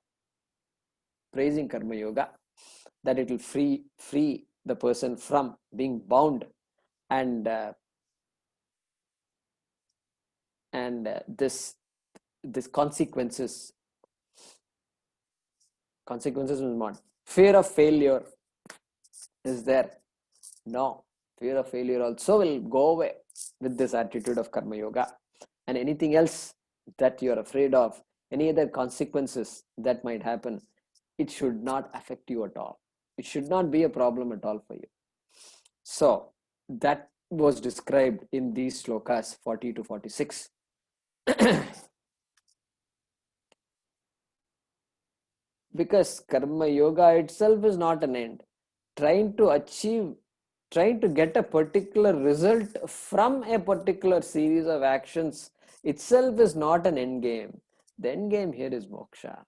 praising karma yoga, that it will free the person from being bound, and this consequences is not. Fear of failure is there. No, fear of failure also will go away with this attitude of karma yoga. And anything else that you're afraid of, any other consequences that might happen, it should not affect you at all. It should not be a problem at all for you. So that was described in these shlokas 40 to 46. Because karma yoga itself is not an end. Trying to get a particular result from a particular series of actions itself is not an end game. The end game here is moksha.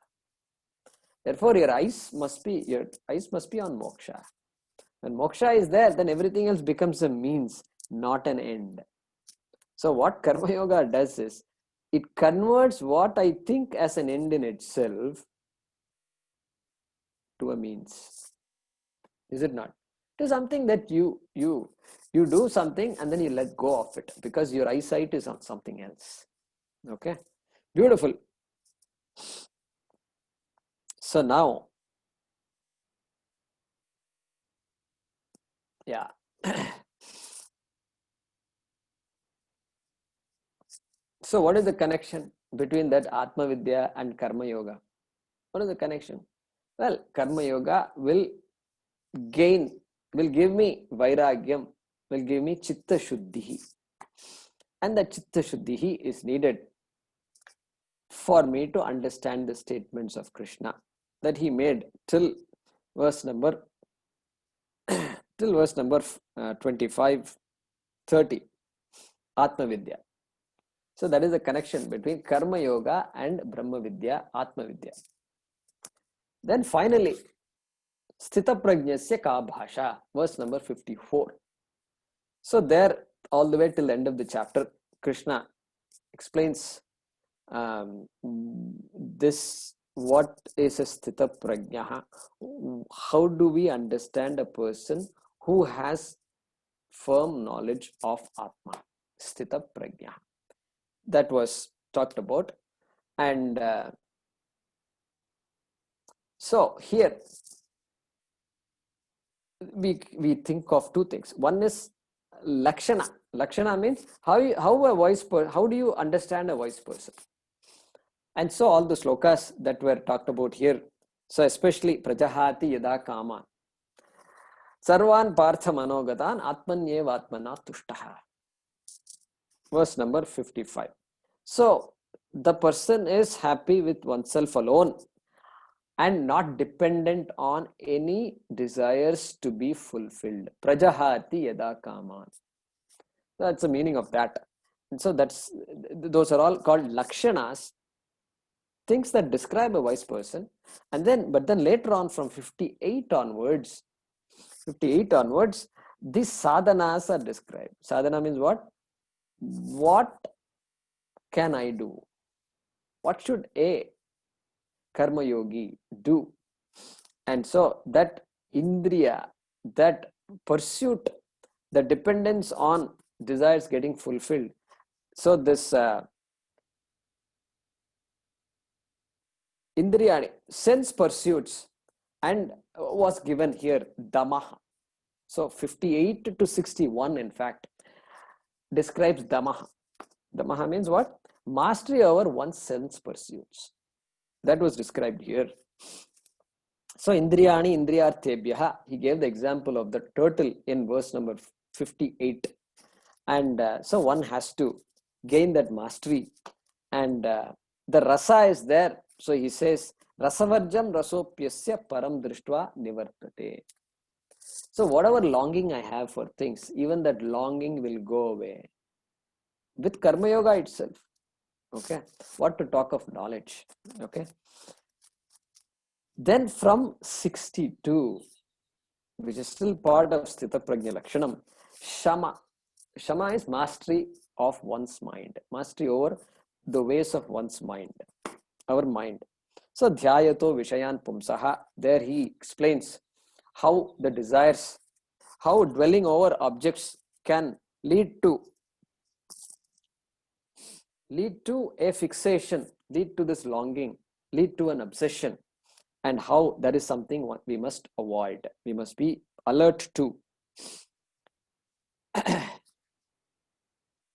Therefore, your eyes must be on moksha. When moksha is there, then everything else becomes a means, not an end. So what karma yoga does is, it converts what I think as an end in itself to a means. Is it not? To something that you do something and then you let go of it because your eyesight is on something else. Okay, beautiful. So now, yeah. So what is the connection between that Atma Vidya and Karma Yoga? What is the connection? Well, Karma Yoga will give me Vairagyam, will give me Chitta Shuddhi. And that Chitta Shuddhi is needed for me to understand the statements of Krishna that he made till verse number till verse number 25, 30, Atma Vidya. So that is the connection between Karma Yoga and Brahma Vidya, Atma Vidya. Then finally, Sthita Prajnasya Ka Bhasha, verse number 54. So there, all the way till the end of the chapter, Krishna explains this, what is a Sthita Prajna, how do we understand a person who has firm knowledge of Atma, Sthita Prajna. That was talked about. And so here we think of two things. One is Lakshana. Lakshana means how do you understand a wise person? And so all the slokas that were talked about here, so especially Prajahati Yada Kama, Sarvan Partha Manogatan Atmanyev Atmana Tushtaha, verse number 55. So the person is happy with oneself alone and not dependent on any desires to be fulfilled. Prajahati Yada Kama. That's the meaning of that. And so those are all called Lakshanas, things that describe a wise person. And then, but then later on from 58 onwards, these sadhanas are described. Sadhana means what? What can I do? What should a karma yogi do? And so that indriya, that pursuit, the dependence on desires getting fulfilled. So this indriya, sense pursuits, and was given here damaha. So 58 to 61 in fact describes damaha. Damaha means what? Mastery over one's sense pursuits. That was described here. So indriyani indriyarthebhyaha, he gave the example of the turtle in verse number 58. And so one has to gain that mastery, and the rasa is there. So he says rasavarjam rasopyasya param drishtva nivartate. So whatever longing I have for things, even that longing will go away with karma yoga itself. Okay, what to talk of knowledge? Okay, then from 62, which is still part of Sthita Prajna Lakshanam, Shama. Shama is mastery of one's mind, mastery over the ways of one's mind, our mind. So Dhyayato Vishayan Pumsaha, there he explains how the desires, how dwelling over objects can lead to a fixation, lead to this longing, lead to an obsession, and how that is something we must avoid, we must be alert to.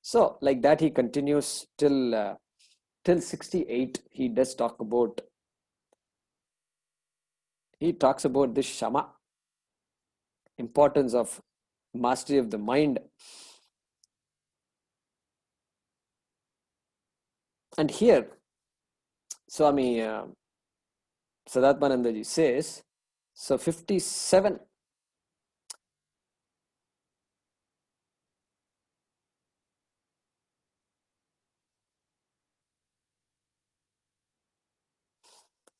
So like that he continues till 68. He talks about this Shama, importance of mastery of the mind. And here Swami Sadatmanandaji says, so 57,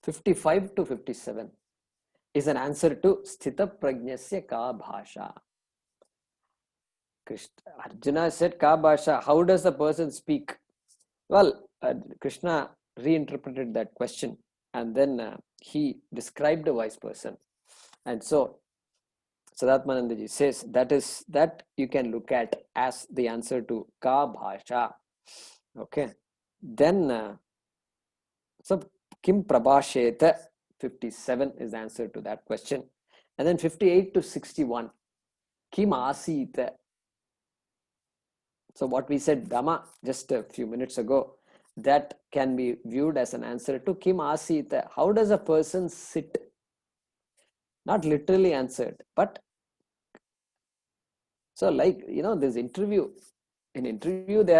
(55 to 57) is an answer to Sthita Prajnasya Ka Bhasha. Arjuna said Ka Bhasha, how does the person speak? Well, Krishna reinterpreted that question, and then he described a wise person. And so Sadatmanandaji says that you can look at as the answer to Ka Bhasha. Okay, then so Kim Prabhasheta, 57 is the answer to that question. And then 58 to 61, Kim Asita. So what we said Dhamma just a few minutes ago, that can be viewed as an answer to Kim Asita. How does a person sit? Not literally answered, but so like, this interview. In interview, they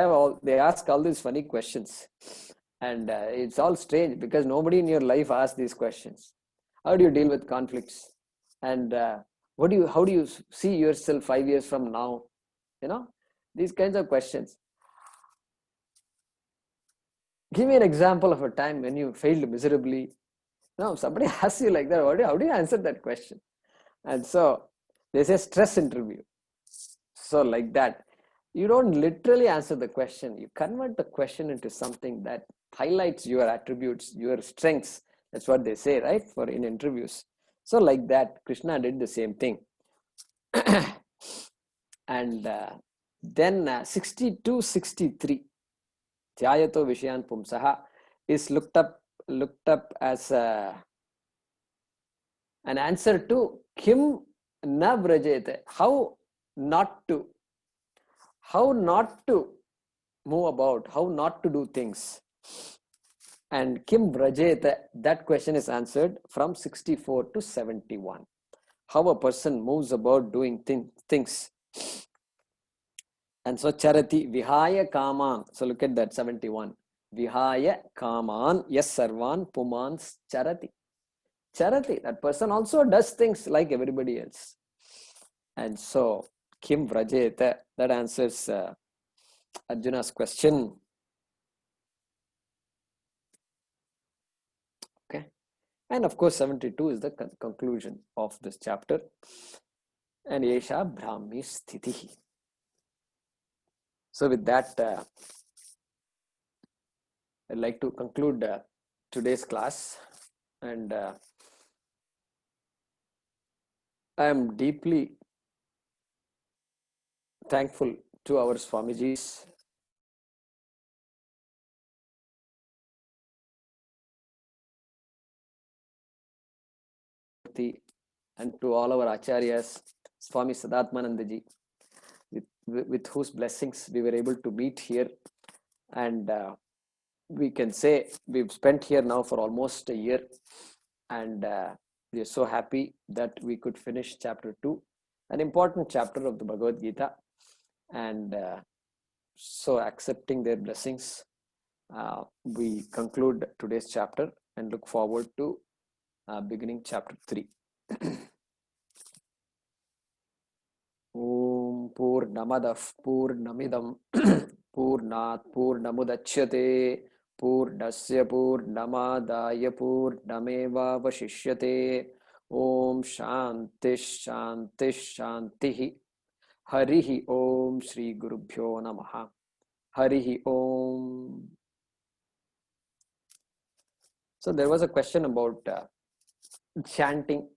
ask all these funny questions. And it's all strange because nobody in your life asks these questions. How do you deal with conflicts? And how do you see yourself 5 years from now? These kinds of questions. Give me an example of a time when you failed miserably. Somebody asks you like that, how do you answer that question? And so they say stress interview. So like that, you don't literally answer the question. You convert the question into something that highlights your attributes, your strengths. That's what they say, right? For in interviews. So like that, Krishna did the same thing. And then 62-63, Dhyayato Vishayan Pumsaha is looked up as an answer to Kim na vrajete, how not to move about, how not to do things. And Kim vrajete, that question is answered from 64 to 71. How a person moves about doing things. And so charati vihaya kaman. So look at that 71. Vihaya kaman yes sarvan pumans charati. Charati, that person also does things like everybody else. And so Kim vrajeta, that answers Arjuna's question. Okay. And of course 72 is the conclusion of this chapter. And Yesha Brahmi Sthiti. So with that, I'd like to conclude today's class. And I am deeply thankful to our Swamijis. And to all our Acharyas, Swami Sadatmanandaji, with whose blessings we were able to meet here. And we can say we've spent here now for almost a year. And we are so happy that we could finish chapter 2, an important chapter of the Bhagavad Gita. And so accepting their blessings, we conclude today's chapter and look forward to beginning chapter 3. Om Purnamadah Purnamidam Purnat Purnamudachyate Purnasya Purnamadaya Purnameva Vashishyate. Om Shanti Shanti Shanti. Harihi Om Shri Gurubhyo Namaha. Harihi Om. So there was a question about chanting,